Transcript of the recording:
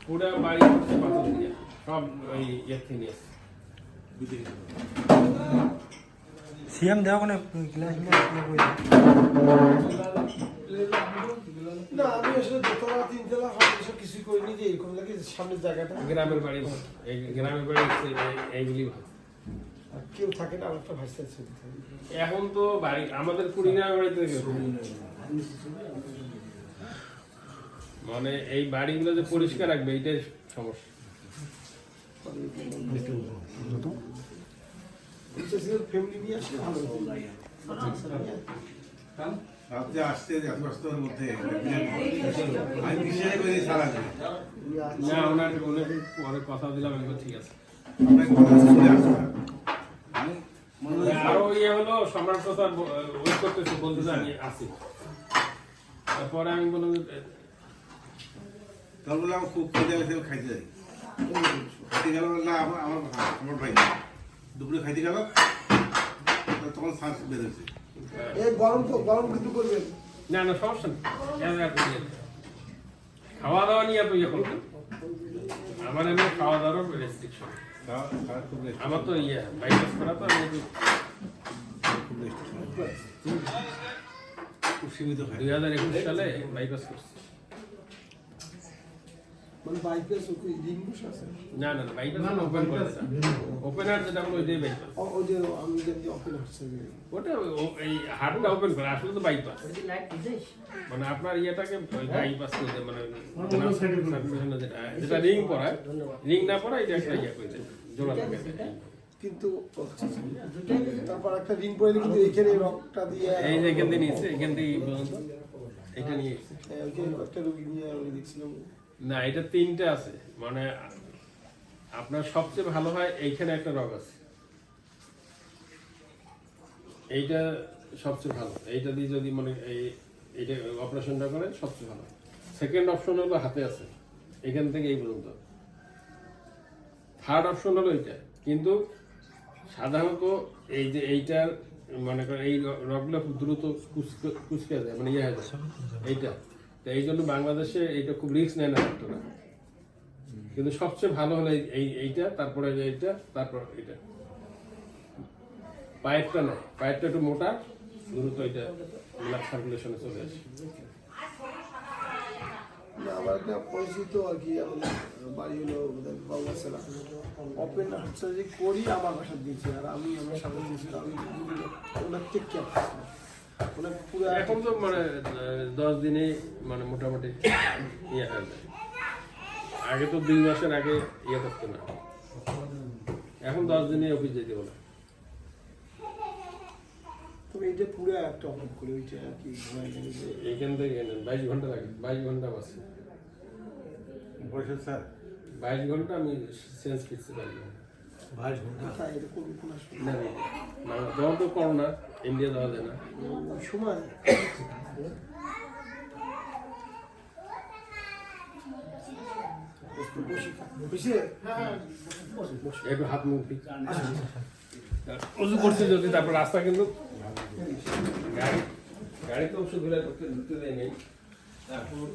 পুরা বাড়ি করছে পাথর দিয়ে সব ওই ইয়ে থেকে আসছে সিএম দেওয়া কোনো গ্লাস না আমি আসলে দোতলা তিনতলা সব কিছুই করিনি যে এরকম লাগে সামনের জায়গাটা গ্রামের বাড়ি এই গ্রামের বাড়ি হচ্ছে এইগুলি আর কেউ থাকে না আরেকটা ভাষা আছে এখন তো বাড়ি আমাদের কুড়িগ্রামের বাড়িতে মানে এই বাড়িগুলো যে পরিষ্কার রাখবে এইটাই সমস্যা ফ্যামিলি নিয়ে আসলে ভালো আপনি আসতে এত ব্যস্ততার মধ্যে আমি বিশ্বাস করি সারা দিন না ওনাকে পরে কথা দিলাম একবার ঠিক আছে আপনার কথা শুনে আসলাম আরো ইয়ে হলো সম্রাট কথা ওয়েট করতেছে বলতে যে আমি আসি তারপরে আমি বললাম তার বলে আমার খুব খেতে গেছে খাইতে যাই খাইতে গেল না আমার ভাই দুপুরে খাইতে গেল তখন শ্বাস বেরোচ্ছে এই গরম তো গরম কিন্তু করবেন না না সমস্যা নেই খাওয়া দাওয়া নিয়ে এত ইয়ে করবেন আমার এমনি খাওয়া দাওয়ারও রেস্ট্রিকশন খুব আমার তো ইয়ে বাইপাস করা তো আমি খুব সীমিত খাই 2021 সালে বাইপাস করছি মানে বাইপাস ওকে রিংবুশ আছে না না বাইপাস ওপেন করেছে ওপেনার যেটা বলো ওইটাই বাইপাস ওই যে আমি যে ওপেন আসছে ওটা এই হার্টটা ওপেন করে আসলে তো বাইপাস মানে আপনার ইয়েটাকে বাইপাস করে মানে যেটা রিং পড়ায় রিং না পড়ায় এটা একটা ইয়ে করে দেয় জোড়া লাগে কিন্তু তারপর একটা রিং পরে কিন্তু এইখানে রকটা দিয়ে এই যে এখান থেকে নিয়েছে এখান থেকে এই পর্যন্ত এটা নিয়ে এসেছে ওইখানে একটা রোগী নিয়ে আমি দেখছিলাম না এটা তিনটে আছে মানে আপনার সবচেয়ে ভালো হয় এইখানে একটা রগ আছে এইটা সবচেয়ে ভালো এইটা দিয়ে যদি মানে এইটা অপারেশনটা করেন সবচেয়ে ভালো সেকেন্ড অপশন হলো হাতে আছে এখান থেকে এই পর্যন্ত থার্ড অপশন হলো এইটা কিন্তু সাধারণত এই যে এইটার মনে করেন এই রগগুলো খুব দ্রুত কুচকে যায় মানে ইয়ে হয়ে যায় এইটা তো এই জন্য বাংলাদেশে এইটা খুব রিস্ক নেয় না ডাক্তাররা কিন্তু সবচেয়ে ভালো হলো এইটা তারপরে এইটা তারপর এটা পাইপটা নেয় পাইপটা একটু মোটা দ্রুত এটা ব্লাড সার্কুলেশনে চলে আসে না আমার একটা পরিচিত আর কি আমাদের বাড়ি হলো বাংলাদেশের ওপেন হার্ট সার্জারি করি আমার বাসা দিয়েছি আর আমি আমার সামনে দিয়েছিলাম আমি ওনার টেক কেয়ার ওনার পুরো এখন তো মানে 10 দিনে মানে মোটামুটি ইয়ে হয়ে যায় আগে তো 2 মাসের আগে ইয়ে করতো না এখন 10 দিনে অফিস যেতে বলে তবে এইটা পুরো একটা অফ করে ওইটা আর কি এইখান থেকে 22 ঘন্টা লাগে 22 ঘন্টা আছে বলছেন স্যার 22 ঘন্টা আমি চেঞ্জ করতে পারি ভাই ঘন্টা তাই এটা করবো কোন না না দেওয়া তো করোনা ইন্ডিয়া দেওয়া যায় না সময় একটু হাত মুখ উজু করছে যদি তারপর রাস্তা কিন্তু গাড়ি তো ওষুধ ধুতে দেয় নেই তারপর